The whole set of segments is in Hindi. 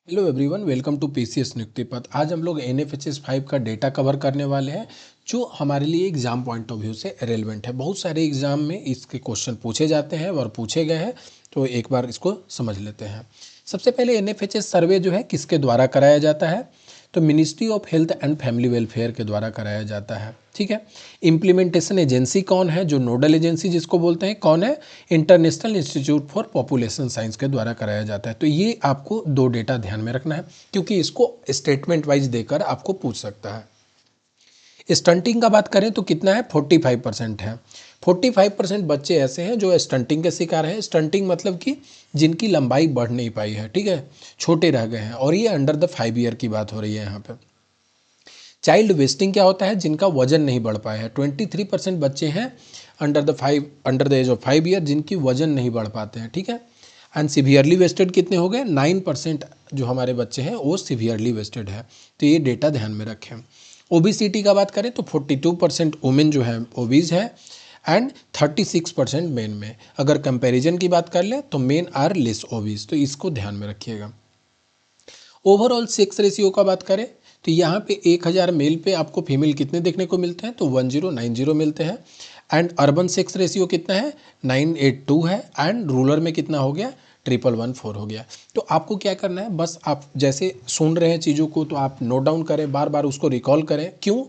Hello everyone, welcome to PCS Niyukti Path. आज हम लोग एनएफएचएस 5 का डेटा कवर करने वाले हैं जो हमारे लिए एग्जाम पॉइंट ऑफ व्यू से रेलेवेंट है। बहुत सारे एग्जाम में इसके क्वेश्चन पूछे जाते हैं और पूछे गए हैं, तो एक बार इसको समझ लेते हैं। सबसे पहले एनएफएचएस सर्वे जो है किसके द्वारा कराया जाता है, तो ministry of health and family welfare के द्वारा कराया जाता है। ठीक है। इम्प्लीमेंटेशन एजेंसी कौन है, जो नोडल एजेंसी जिसको बोलते हैं, कौन है, international institute for population science के द्वारा कराया जाता है। तो ये आपको दो डेटा ध्यान में रखना है क्योंकि इसको स्टेटमेंट वाइज देकर आपको पूछ सकता है। स्टंटिंग का बात करें तो कितना है, 45% है। 45% बच्चे ऐसे हैं जो स्टंटिंग के शिकार हैं। स्टंटिंग मतलब कि जिनकी लंबाई बढ़ नहीं पाई है, ठीक है, छोटे रह गए हैं, और ये अंडर द 5 ईयर की बात हो रही है यहाँ पे। चाइल्ड वेस्टिंग क्या होता है, जिनका वजन नहीं बढ़ पाया है। 23% बच्चे हैं under the age of 5 year जिनकी वजन नहीं बढ़ पाते हैं, ठीक है। एंड सिवियरली वेस्टेड कितने हो गए, 9% जो हमारे बच्चे हैं वो सिवियरली वेस्टेड है। तो ये डेटा ध्यान में रखें। ओबीसीटी का बात करें तो 42% वुमेन जो है ओबीज है एंड 36% मेन में। अगर कंपैरिजन की बात कर ले तो मेन आर लेस ओबीज, तो इसको ध्यान में रखिएगा। ओवरऑल सेक्स रेशियो का बात करें तो यहाँ पे 1000 मेल पे आपको फीमेल कितने देखने को मिलते हैं, तो 1090 मिलते हैं। एंड अर्बन सेक्स रेशियो कितना है, 982 है। एंड रूरल में कितना हो गया, 1114 हो गया। तो आपको क्या करना है, बस आप जैसे सुन रहे हैं चीज़ों को तो आप नोट डाउन करें, बार बार उसको रिकॉल करें। क्यों,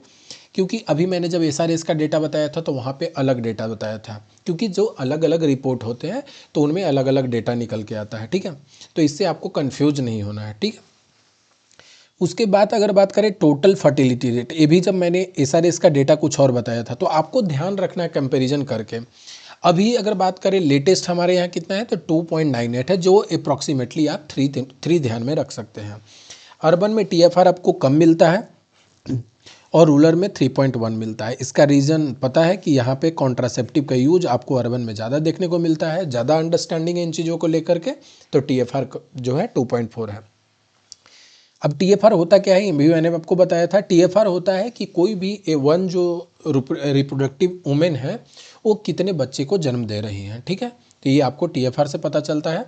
क्योंकि अभी मैंने जब एसआरएस का डेटा बताया था तो वहाँ पे अलग डेटा बताया था, क्योंकि जो अलग अलग रिपोर्ट होते हैं तो उनमें अलग अलग डेटा निकल के आता है, ठीक है। तो इससे आपको कन्फ्यूज नहीं होना है, ठीक है। उसके बाद अगर बात करें टोटल फर्टिलिटी रेट, ये भी जब मैंने एसआरएस का डेटा कुछ और बताया था, तो आपको ध्यान रखना है कंपैरिजन करके। अभी अगर बात करें लेटेस्ट हमारे यहाँ कितना है, तो 2.98 है, जो अप्रॉक्सीमेटली आप थ्री ध्यान में रख सकते हैं। अर्बन में टीएफआर आपको कम मिलता है और रूरल में 3.1 मिलता है। इसका रीज़न पता है कि यहाँ पे कॉन्ट्रासेप्टिव का यूज आपको अर्बन में ज़्यादा देखने को मिलता है, ज़्यादा अंडरस्टैंडिंग है इन चीज़ों को लेकर के, तो टीएफआर जो है 2.4 है। अब टीएफआर होता क्या है, भी मैंने आपको बताया था। टीएफआर होता है कि कोई भी A1 जो रिप्रोडक्टिव वुमेन है वो कितने बच्चे को जन्म दे रही हैं, ठीक है। तो ये आपको टीएफआर से पता चलता है।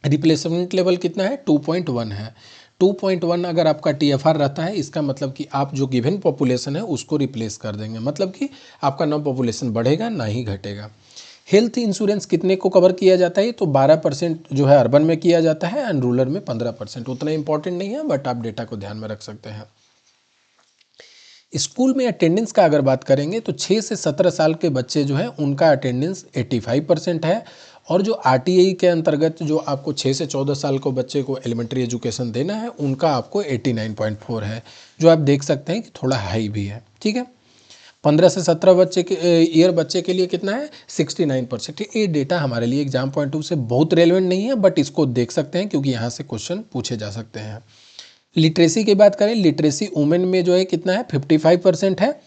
रिप्लेसमेंट लेवल कितना है, 2.1 है। 2.1 अगर आपका टीएफआर रहता है, इसका मतलब कि आप जो गिवन पॉपुलेशन है उसको रिप्लेस कर देंगे, मतलब कि आपका ना पॉपुलेशन बढ़ेगा ना ही घटेगा। हेल्थ इंश्योरेंस कितने को कवर किया जाता है, तो 12% जो है अर्बन में किया जाता है एंड रूरल में 15%। उतना इंपॉर्टेंट नहीं है, बट आप डेटा को ध्यान में रख सकते हैं। स्कूल में अटेंडेंस का अगर बात करेंगे तो 6 से 17 साल के बच्चे जो हैं उनका अटेंडेंस 85% है। और जो आरटीई के अंतर्गत जो आपको 6 से 14 साल को बच्चे को एलिमेंट्री एजुकेशन देना है उनका आपको 89.4 है, जो आप देख सकते हैं कि थोड़ा हाई भी है, ठीक है। 15 से 17 बच्चे के ईयर बच्चे के लिए कितना है, 69%। ये डेटा हमारे लिए एग्जाम पॉइंट ऑफ से बहुत रेलेवेंट नहीं है, बट इसको देख सकते हैं क्योंकि यहाँ से क्वेश्चन पूछे जा सकते हैं। लिटरेसी की बात करें, लिटरेसी वुमेन में जो है कितना है, 55% है,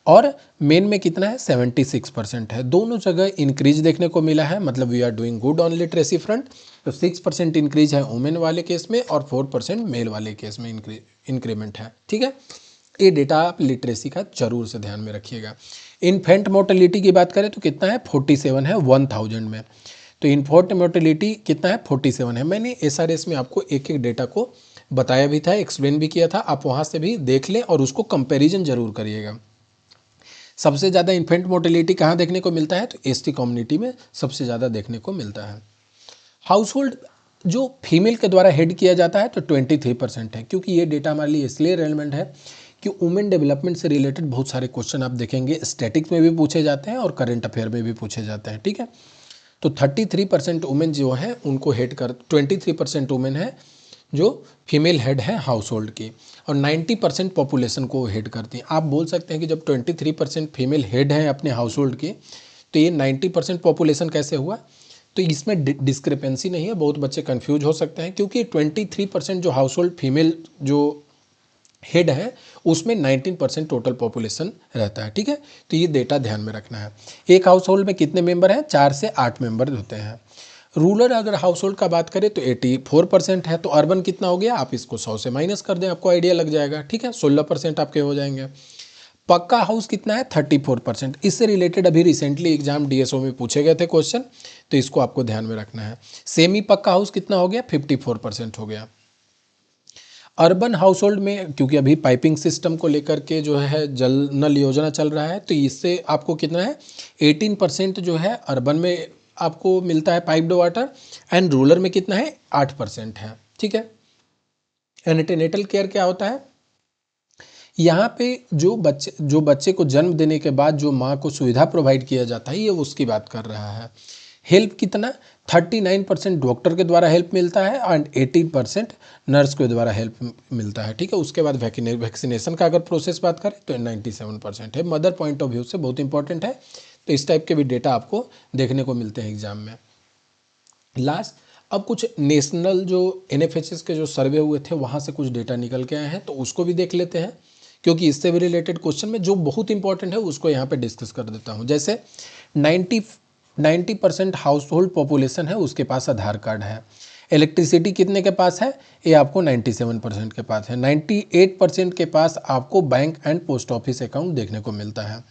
और मेन में कितना है, 76% है। दोनों जगह इंक्रीज देखने को मिला है, मतलब we are doing good on literacy front. तो 6% इंक्रीज है वुमेन वाले केस में और 4% मेल वाले केस में इंक्रीमेंट है, ठीक है। ये डेटा आप लिटरेसी का जरूर से ध्यान में रखिएगा। इन्फेंट मोर्टेलिटी की बात करें तो कितना है, 47 है 1000 में। तो इन्फेंट मोर्टेलिटी कितना है, 47 है। मैंने एसआरएस में आपको एक एक डेटा को बताया भी था, एक्सप्लेन भी किया था, आप वहाँ से भी देख लें और उसको कंपैरिजन जरूर करिएगा। सबसे ज़्यादा इन्फेंट मोर्टेलिटी कहाँ देखने को मिलता है, तो एसटी कम्युनिटी में सबसे ज़्यादा देखने को मिलता है। हाउस होल्ड जो फीमेल के द्वारा हेड किया जाता है तो 23% है, क्योंकि ये डेटा हमारे लिए इसलिए रेलेवेंट है कि वुमेन डेवलपमेंट से रिलेटेड बहुत सारे क्वेश्चन आप देखेंगे स्टैटिक्स में भी पूछे जाते हैं और करंट अफेयर में भी पूछे जाते हैं, ठीक है। तो 33% वुमेन जो है उनको हेड कर, 23% वुमेन है जो फीमेल हेड है हाउस होल्ड की, और 90% पॉपुलेशन को हेड करती हैं। आप बोल सकते हैं कि जब 23% फीमेल हेड हैं अपने हाउस होल्ड की, तो ये 90% पॉपुलेशन कैसे हुआ। तो इसमें डिस्क्रिपेंसी नहीं है, बहुत बच्चे कंफ्यूज हो सकते हैं, क्योंकि 23% जो हाउस होल्ड फीमेल जो हेड है उसमें 19% टोटल पॉपुलेशन रहता है, ठीक है। तो ये डेटा ध्यान में रखना है। एक हाउस होल्ड में कितने मेंबर हैं, 4 से 8 मेंबर होते हैं। रूरल अगर हाउस होल्ड का बात करें तो 84% है। तो अर्बन कितना हो गया, आप इसको 100 से माइनस कर दें, आपको आइडिया लग जाएगा, ठीक है। 16% आपके हो जाएंगे। पक्का हाउस कितना है, 34%। इससे रिलेटेड अभी रिसेंटली एग्जाम डीएसओ में पूछे गए थे क्वेश्चन, तो इसको आपको ध्यान में रखना है। सेमी पक्का हाउस कितना हो गया, 54% हो गया। अर्बन हाउस होल्ड में, क्योंकि अभी पाइपिंग सिस्टम को लेकर के जो है जल नल योजना चल रहा है, तो इससे आपको कितना है 18% जो है अर्बन में आपको मिलता है पाइप्ड वाटर, एंड रूरल में कितना है 8% है। ठीक है। एंटीनेटल केयर क्या होता है? यहाँ पे जो बच्चे को जन्म देने के बाद जो माँ को सुविधा प्रोवाइड किया जाता है, ये उसकी बात कर रहा है। हेल्प कितना? 39% डॉक्टर के द्वारा हेल्प मिलता है एंड 18% नर्स के द्वारा हेल्प मिलता है। ठीक है। उसके बाद वैक्सीनेशन का अगर प्रोसेस बात करें तो 97% है। मदर पॉइंट ऑफ व्यू से बहुत इंपॉर्टेंट है, तो इस टाइप के भी डेटा आपको देखने को मिलते हैं एग्जाम में। लास्ट, अब कुछ नेशनल जो NFHS के जो सर्वे हुए थे वहाँ से कुछ डेटा निकल के आए हैं, तो उसको भी देख लेते हैं, क्योंकि इससे भी रिलेटेड क्वेश्चन में जो बहुत इंपॉर्टेंट है उसको यहाँ पे डिस्कस कर देता हूँ। जैसे 90% हाउस होल्ड पॉपुलेशन है उसके पास आधार कार्ड है। इलेक्ट्रिसिटी कितने के पास है? ये आपको 97% के पास है। 98% के पास आपको bank and post office account देखने को मिलता है।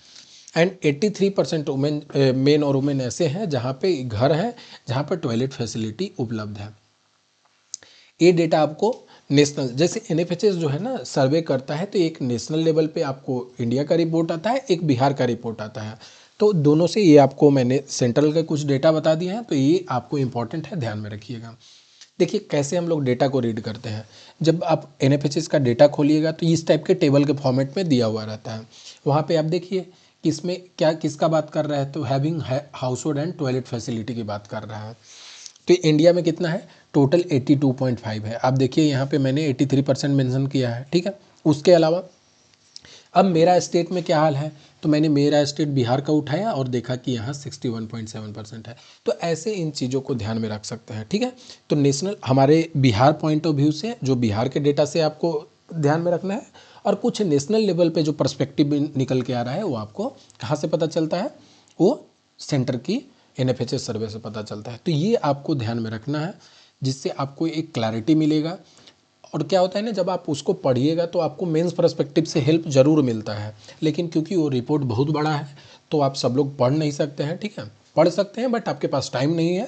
एंड 83% वुमेन, मेन और वुमेन ऐसे हैं जहाँ पे घर है जहाँ पर टॉयलेट फैसिलिटी उपलब्ध है। ये डेटा आपको नेशनल, जैसे NFHS जो है ना सर्वे करता है, तो एक नेशनल लेवल पे आपको इंडिया का रिपोर्ट आता है, एक बिहार का रिपोर्ट आता है, तो दोनों से ये आपको मैंने सेंट्रल के कुछ डेटा बता दिए हैं, तो ये आपको इंपॉर्टेंट है, ध्यान में रखिएगा। देखिए कैसे हम लोग डेटा को रीड करते हैं। जब आप NFHS का डेटा खोलिएगा तो इस टाइप के टेबल के फॉर्मेट में दिया हुआ रहता है। वहाँ पे आप देखिए कि इसमें क्या किसका बात कर रहा है, तो having house hold and toilet facility की बात कर रहा है। तो इंडिया में कितना है? टोटल 82.5 है। आप देखिए यहाँ पे मैंने 83% मेंशन किया है। ठीक है। उसके अलावा अब मेरा स्टेट में क्या हाल है, तो मैंने मेरा स्टेट बिहार का उठाया और देखा कि यहाँ 61.7% है। तो ऐसे इन चीज़ों को ध्यान में रख सकते हैं। ठीक है। तो नेशनल हमारे बिहार पॉइंट ऑफ व्यू से जो बिहार के डेटा से आपको ध्यान में रखना है, और कुछ नेशनल लेवल पे जो पर्सपेक्टिव निकल के आ रहा है वो आपको कहाँ से पता चलता है? वो सेंटर की NFHS सर्वे से पता चलता है। तो ये आपको ध्यान में रखना है, जिससे आपको एक क्लैरिटी मिलेगा। और क्या होता है ना, जब आप उसको पढ़िएगा तो आपको मेंस पर्सपेक्टिव से हेल्प ज़रूर मिलता है, लेकिन क्योंकि वो रिपोर्ट बहुत बड़ा है तो आप सब लोग पढ़ नहीं सकते हैं। ठीक है। पढ़ सकते हैं बट आपके पास टाइम नहीं है,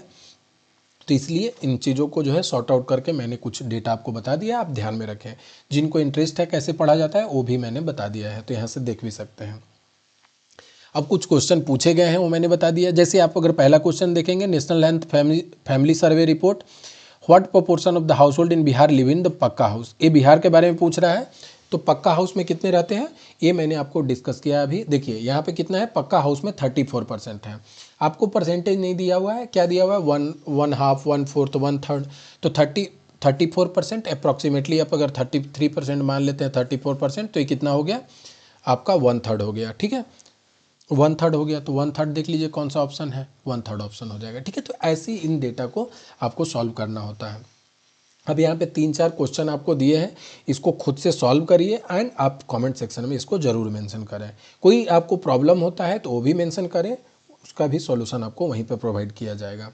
तो इसलिए इन चीज़ों को जो है सॉर्ट आउट करके मैंने कुछ डेटा आपको बता दिया, आप ध्यान में रखें। जिनको इंटरेस्ट है कैसे पढ़ा जाता है वो भी मैंने बता दिया है, तो यहाँ से देख भी सकते हैं। अब कुछ क्वेश्चन पूछे गए हैं वो मैंने बता दिया। जैसे आप अगर पहला क्वेश्चन देखेंगे, national health family survey report, what proportion of the house hold in Bihar live in the पक्का हाउस। ये बिहार के बारे में पूछ रहा है, तो पक्का हाउस में कितने रहते हैं ये मैंने आपको डिस्कस किया अभी। देखिए यहाँ पे कितना है, पक्का हाउस में 34% है। आपको परसेंटेज नहीं दिया हुआ है, क्या दिया हुआ है? 1/2, 1/4, 1/3, तो 34% अप्रॉक्सीमेटली। आप अगर 33% मान लेते हैं 34%, तो ये कितना हो गया आपका? 1/3 हो गया। ठीक है। 1/3 हो गया, तो 1/3 देख लीजिए कौन सा ऑप्शन है, 1/3 ऑप्शन हो जाएगा। ठीक है। तो ऐसे ही इन डेटा को आपको सॉल्व करना होता है। अब यहाँ पे 3-4 क्वेश्चन आपको दिए हैं, इसको खुद से सॉल्व करिए एंड आप कमेंट सेक्शन में इसको ज़रूर मेंशन करें। कोई आपको प्रॉब्लम होता है तो वो भी मेंशन करें, उसका भी सॉल्यूशन आपको वहीं पे प्रोवाइड किया जाएगा।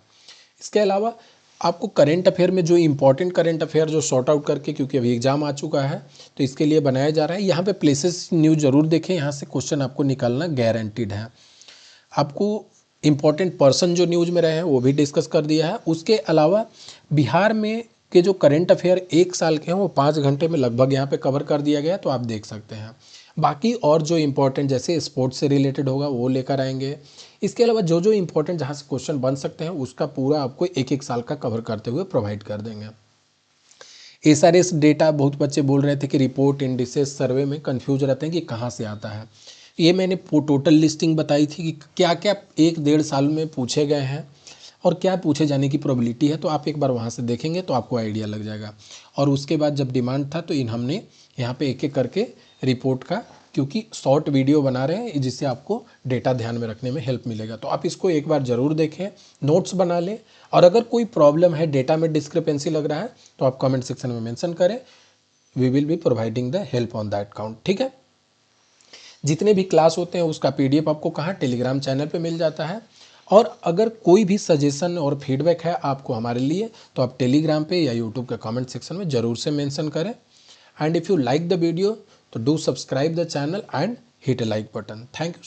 इसके अलावा आपको करंट अफेयर में जो इंपॉर्टेंट करंट अफेयर जो सॉर्ट आउट करके, क्योंकि अभी एग्जाम आ चुका है तो इसके लिए बनाया जा रहा है, यहाँ पे प्लेसेस न्यूज़ ज़रूर देखें, यहाँ से क्वेश्चन आपको निकालना गारंटीड है। आपको इम्पॉर्टेंट पर्सन जो न्यूज़ में रहे हैं वो भी डिस्कस कर दिया है। उसके अलावा बिहार में के जो करंट अफेयर 1 साल के हैं वो 5 घंटे में लगभग यहाँ पे कवर कर दिया गया, तो आप देख सकते हैं। बाकी और जो इम्पोर्टेंट जैसे स्पोर्ट्स से रिलेटेड होगा वो लेकर आएंगे। इसके अलावा जो जो इम्पोर्टेंट जहाँ से क्वेश्चन बन सकते हैं उसका पूरा आपको 1-1 साल का कवर करते हुए प्रोवाइड कर देंगे। SRS डेटा, बहुत बच्चे बोल रहे थे कि रिपोर्ट इंडिसेस सर्वे में कंफ्यूज रहते हैं कि कहाँ से आता है। ये मैंने टोटल लिस्टिंग बताई थी कि क्या क्या 1-1.5 साल में पूछे गए हैं और क्या पूछे जाने की प्रोबेबिलिटी है, तो आप एक बार वहाँ से देखेंगे तो आपको आइडिया लग जाएगा। और उसके बाद जब डिमांड था तो हमने यहाँ पे एक एक करके रिपोर्ट का, क्योंकि शॉर्ट वीडियो बना रहे हैं जिससे आपको डेटा ध्यान में रखने में हेल्प मिलेगा, तो आप इसको एक बार ज़रूर देखें, नोट्स बना लें। और अगर कोई प्रॉब्लम है, डेटा में डिस्क्रिपेंसी लग रहा है, तो आप कमेंट सेक्शन में मेंशन करें, we will be providing the help on that count. ठीक है। जितने भी क्लास होते हैं उसका PDF आपको कहाँ, टेलीग्राम चैनल पे मिल जाता है। और अगर कोई भी सजेशन और फीडबैक है आपको हमारे लिए, तो आप टेलीग्राम पे या यूट्यूब के कमेंट सेक्शन में ज़रूर से मेंशन करें। And if you like the video तो do subscribe the channel and hit a like button. Thank you.